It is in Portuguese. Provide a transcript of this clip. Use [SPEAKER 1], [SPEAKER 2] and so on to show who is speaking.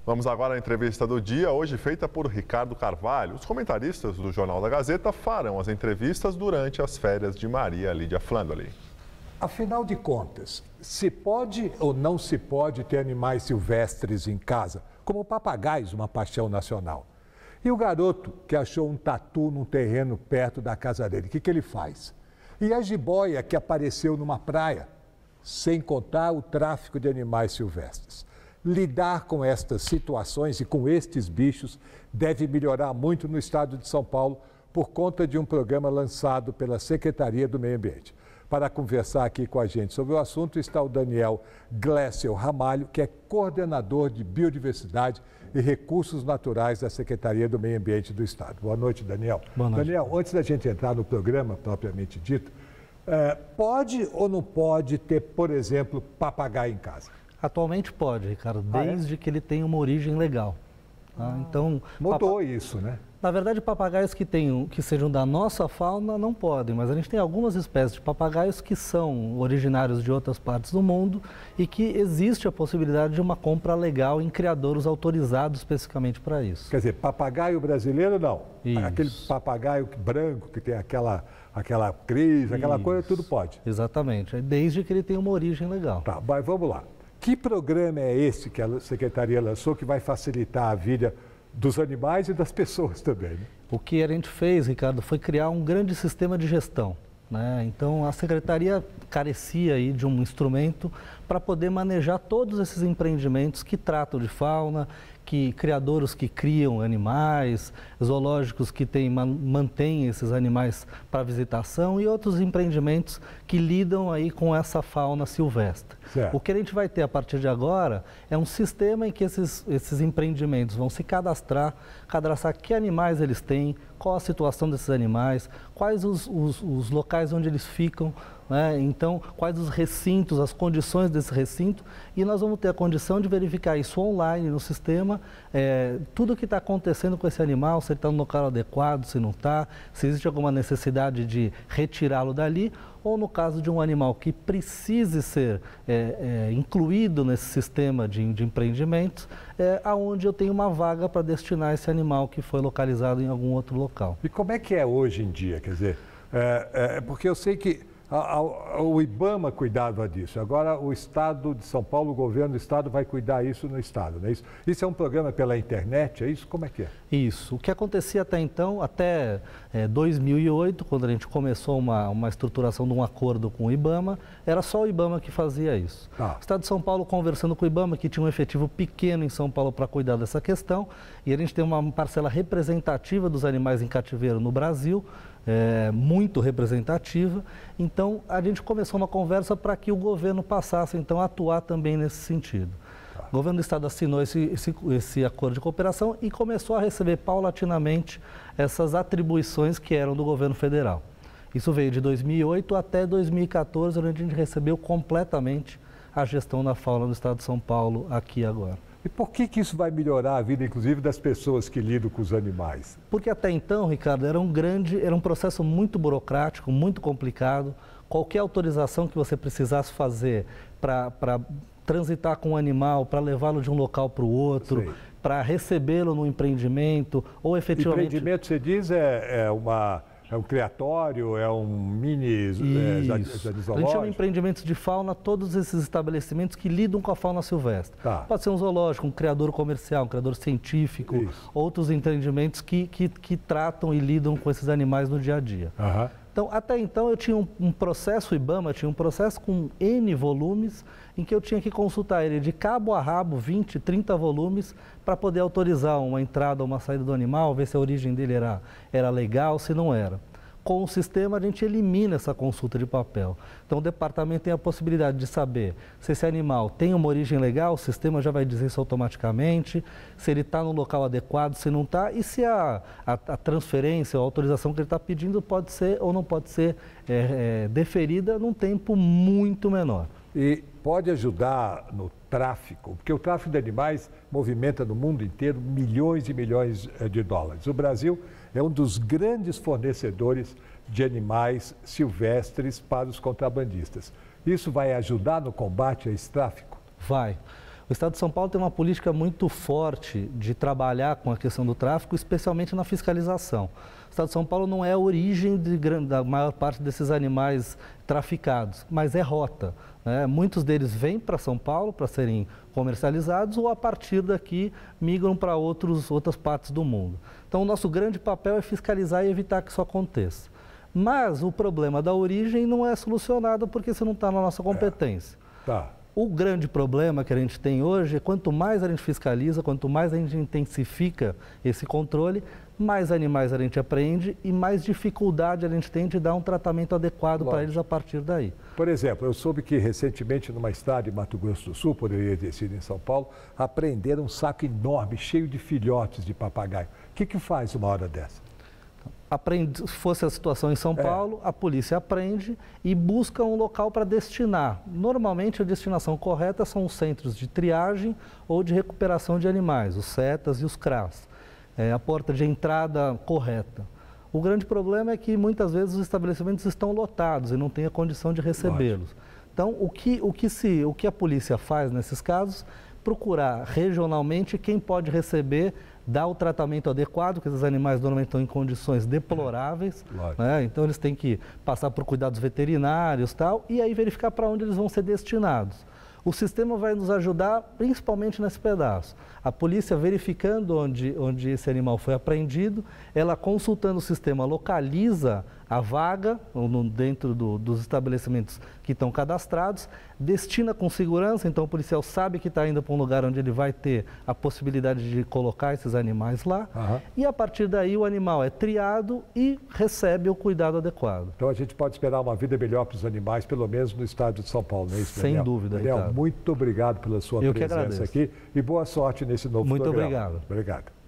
[SPEAKER 1] Vamos agora à entrevista do dia, hoje feita por Ricardo Carvalho. Os comentaristas do Jornal da Gazeta farão as entrevistas durante as férias de Maria Lídia Flandoli.
[SPEAKER 2] Afinal de contas, se pode ou não se pode ter animais silvestres em casa, como papagaios, uma paixão nacional? E o garoto que achou um tatu num terreno perto da casa dele, o que ele faz? E a jiboia que apareceu numa praia, sem contar o tráfico de animais silvestres. Lidar com estas situações e com estes bichos deve melhorar muito no estado de São Paulo por conta de um programa lançado pela Secretaria do Meio Ambiente. Para conversar aqui com a gente sobre o assunto está o Daniel Glessel Ramalho, que é coordenador de Biodiversidade e Recursos Naturais da Secretaria do Meio Ambiente do Estado. Boa noite, Daniel.
[SPEAKER 3] Boa noite.
[SPEAKER 2] Daniel, antes da gente entrar no programa propriamente dito, pode ou não pode ter, por exemplo, papagaio em casa?
[SPEAKER 3] Atualmente pode, Ricardo, desde que ele tenha uma origem legal. Tá? Então,
[SPEAKER 2] mudou isso, né?
[SPEAKER 3] Na verdade, papagaios que sejam da nossa fauna não podem, mas a gente tem algumas espécies de papagaios que são originários de outras partes do mundo e que existe a possibilidade de uma compra legal em criadouros autorizados especificamente para isso.
[SPEAKER 2] Quer dizer, papagaio brasileiro não.
[SPEAKER 3] Isso.
[SPEAKER 2] Aquele papagaio branco que tem aquela crise, aquela coisa, tudo pode.
[SPEAKER 3] Exatamente, desde que ele tenha uma origem legal.
[SPEAKER 2] Tá, mas vamos lá. Que programa é esse que a Secretaria lançou que vai facilitar a vida dos animais e das pessoas também, né?
[SPEAKER 3] O que a gente fez, Ricardo, foi criar um grande sistema de gestão, né? Então, a Secretaria carecia aí de um instrumento para poder manejar todos esses empreendimentos que tratam de fauna, que criadouros que criam animais, zoológicos que mantêm esses animais para visitação e outros empreendimentos que lidam aí com essa fauna silvestre.
[SPEAKER 2] Certo.
[SPEAKER 3] O que a gente vai ter a partir de agora é um sistema em que esses empreendimentos vão se cadastrar que animais eles têm, qual a situação desses animais, quais os locais onde eles ficam, né? Então, quais os recintos, as condições desse recinto, e nós vamos ter a condição de verificar isso online no sistema, tudo o que está acontecendo com esse animal, se ele está no local adequado, se não está, se existe alguma necessidade de retirá-lo dali, ou no caso de um animal que precise ser incluído nesse sistema de empreendimentos, aonde eu tenho uma vaga para destinar esse animal que foi localizado em algum outro local.
[SPEAKER 2] E como é que é hoje em dia? Quer dizer, porque eu sei que o IBAMA cuidava disso. Agora o Estado de São Paulo, o governo do Estado vai cuidar isso no Estado, não é isso? Isso é um programa pela internet, é isso? Como é que é?
[SPEAKER 3] Isso. O que acontecia até então, até 2008, quando a gente começou uma estruturação de um acordo com o IBAMA, era só o IBAMA que fazia isso. O Estado de São Paulo conversando com o IBAMA, que tinha um efetivo pequeno em São Paulo para cuidar dessa questão, e a gente tem uma parcela representativa dos animais em cativeiro no Brasil, muito representativa. Então, a gente começou uma conversa para que o governo passasse, então, a atuar também nesse sentido. O governo do Estado assinou esse acordo de cooperação e começou a receber paulatinamente essas atribuições que eram do governo federal. Isso veio de 2008 até 2014, onde a gente recebeu completamente a gestão da fauna do Estado de São Paulo aqui agora.
[SPEAKER 2] E por que isso vai melhorar a vida, inclusive, das pessoas que lidam com os animais?
[SPEAKER 3] Porque até então, Ricardo, era um processo muito burocrático, muito complicado. Qualquer autorização que você precisasse fazer para transitar com o animal, para levá-lo de um local para o outro, para recebê-lo no empreendimento, ou efetivamente...
[SPEAKER 2] Empreendimento, você diz, é um criatório, é um mini zoológico?
[SPEAKER 3] A gente chama de empreendimentos de fauna todos esses estabelecimentos que lidam com a fauna silvestre. Pode ser um zoológico, um criador comercial, um criador científico, outros empreendimentos que tratam e lidam com esses animais no dia a dia. Então, até então, eu tinha um processo, o IBAMA tinha um processo com N volumes, em que eu tinha que consultar ele de cabo a rabo, 20, 30 volumes, para poder autorizar uma entrada ou uma saída do animal, ver se a origem dele era legal, se não era. Com o sistema, a gente elimina essa consulta de papel. Então, o departamento tem a possibilidade de saber se esse animal tem uma origem legal, o sistema já vai dizer isso automaticamente, se ele está no local adequado, se não está, e se a transferência ou a autorização que ele está pedindo pode ser ou não pode ser deferida num tempo muito menor.
[SPEAKER 2] E pode ajudar no tráfico, porque o tráfico de animais movimenta no mundo inteiro milhões e milhões de dólares. O Brasil é um dos grandes fornecedores de animais silvestres para os contrabandistas. Isso vai ajudar no combate a esse tráfico?
[SPEAKER 3] Vai. O Estado de São Paulo tem uma política muito forte de trabalhar com a questão do tráfico, especialmente na fiscalização. O Estado de São Paulo não é a origem da maior parte desses animais traficados, mas é rota, né? Muitos deles vêm para São Paulo para serem comercializados ou a partir daqui migram para outras partes do mundo. Então o nosso grande papel é fiscalizar e evitar que isso aconteça. Mas o problema da origem não é solucionado porque isso não está na nossa competência.
[SPEAKER 2] Tá.
[SPEAKER 3] O grande problema que a gente tem hoje é quanto mais a gente fiscaliza, quanto mais a gente intensifica esse controle, mais animais a gente apreende e mais dificuldade a gente tem de dar um tratamento adequado para eles a partir daí.
[SPEAKER 2] Por exemplo, eu soube que recentemente numa estrada em Mato Grosso do Sul, poderia ter sido em São Paulo, apreenderam um saco enorme, cheio de filhotes de papagaio. O que faz uma hora dessa?
[SPEAKER 3] Se fosse a situação em São Paulo, a polícia apreende e busca um local para destinar. Normalmente a destinação correta são os centros de triagem ou de recuperação de animais, os CETAs e os CRAS. É a porta de entrada correta. O grande problema é que muitas vezes os estabelecimentos estão lotados e não tem a condição de recebê-los. Então, o que a polícia faz nesses casos? Procurar regionalmente quem pode receber, dar o tratamento adequado, porque esses animais normalmente estão em condições deploráveis, né? Então eles têm que passar por cuidados veterinários e aí verificar para onde eles vão ser destinados. O sistema vai nos ajudar principalmente nesse pedaço. A polícia verificando onde esse animal foi apreendido, ela consultando o sistema localiza a vaga dentro dos estabelecimentos que estão cadastrados, destina com segurança, então o policial sabe que está indo para um lugar onde ele vai ter a possibilidade de colocar esses animais lá, e a partir daí o animal é triado e recebe o cuidado adequado.
[SPEAKER 2] Então a gente pode esperar uma vida melhor para os animais, pelo menos no estado de São Paulo, não é isso, Daniel?
[SPEAKER 3] Sem dúvida,
[SPEAKER 2] Daniel,
[SPEAKER 3] Ricardo.
[SPEAKER 2] muito obrigado pela sua presença aqui e boa sorte nesse novo programa.
[SPEAKER 3] Muito obrigado.
[SPEAKER 2] Obrigado.